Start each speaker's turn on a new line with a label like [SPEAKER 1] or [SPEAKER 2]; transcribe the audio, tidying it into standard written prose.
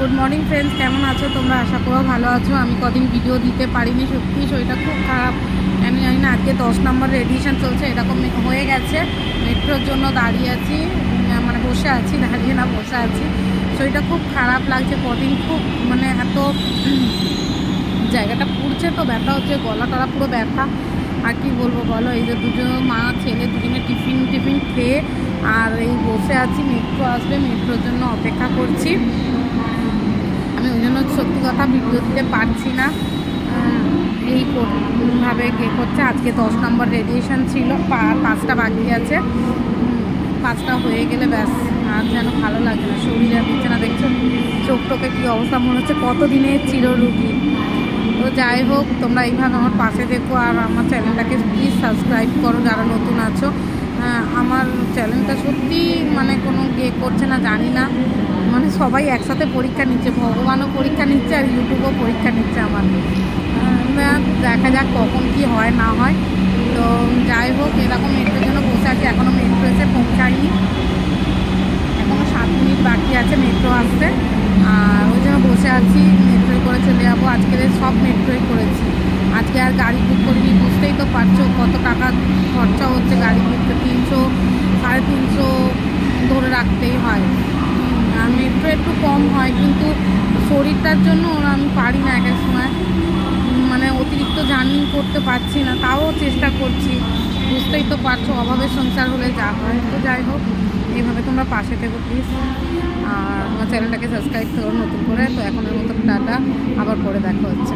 [SPEAKER 1] Good morning friends, কেমন আছো তোমরা? আশা করো ভালো আছো। আমি কদিন ভিডিও দিতে পারিনি, সত্যি শরীরটা খুব খারাপ। আমি জানি না, আজকে 10 নম্বর রেডিয়েশন চলছে, এরকম হয়ে গেছে। মেট্রোর জন্য দাঁড়িয়ে আছি, মানে বসে আছি, দাঁড়িয়ে না বসে আছি। শরীরটা খুব খারাপ লাগছে কদিন, খুব মানে এত জায়গাটা পুড়ছে, তো ব্যথা হচ্ছে, গলা টলা পুরো ব্যথা। আর কি বলবো বলো, এই যে দুজন মা ছেলে দুজনে টিফিন খেয়ে আর এই বসে আছি। মেট্রো আসবে, মেট্রোর জন্য অপেক্ষা করছি। আমি ওই জন্য সত্যি কথা ভিডিও দিতে পারছি না। এইভাবে করছে। আজকে 10 নম্বর রেডিয়েশন ছিল, 5টা বাকি আছে। 5টা হয়ে গেলে ব্যাস আর যেন ভালো লাগে না, শরীর আর দিচ্ছে না। দেখছো চোখ টোকে কী অবস্থা, মনে হচ্ছে কতদিনের চিররোগী। তো যাই হোক, তোমরা এইভাবে আমার পাশে দেখো আর আমার চ্যানেলটাকে প্লিজ সাবস্ক্রাইব করো যারা নতুন আছো। আমার চ্যানেলটা সত্যি মানে কোনো করছে না, জানি না, মানে সবাই একসাথে পরীক্ষা নিচ্ছে, ভগবানও পরীক্ষা নিচ্ছে আর ইউটিউবও পরীক্ষা নিচ্ছে আমার। দেখা যাক কখন কি হয় না হয়। তো যাই হোক, এরকম মেট্রোর জন্য বসে আছি, এখনও মেট্রো এসে পৌঁছায়নি, এখনও 7 মিনিট বাকি আছে মেট্রো আসতে। আর ওই জন্য বসে আছি, মেট্রোয় করে চলে যাবো। আজকের সব মেট্রোই করেছি, আজকে আর গাড়ি বুক করিনি। বুঝতেই তো পারছো কত টাকা খরচা হচ্ছে গাড়ি বুকতে, 300 350 ধরে রাখতেই হয়। আর মেট্রো একটু কম হয়, কিন্তু শরীরটার জন্য আমি পারি না এক এক সময়, মানে অতিরিক্ত জার্নি করতে পারছি না, তাও চেষ্টা করছি। বুঝতেই তো পারছো অভাবের সংসার হলে যা হয়। তো যাই হোক, এইভাবে তোমরা পাশে থেকো প্লিজ, আর আমার চ্যানেলটাকে সাবস্ক্রাইব করো নতুন করে। তো এখনের মতো টাটা, আবার পরে দেখা হচ্ছে।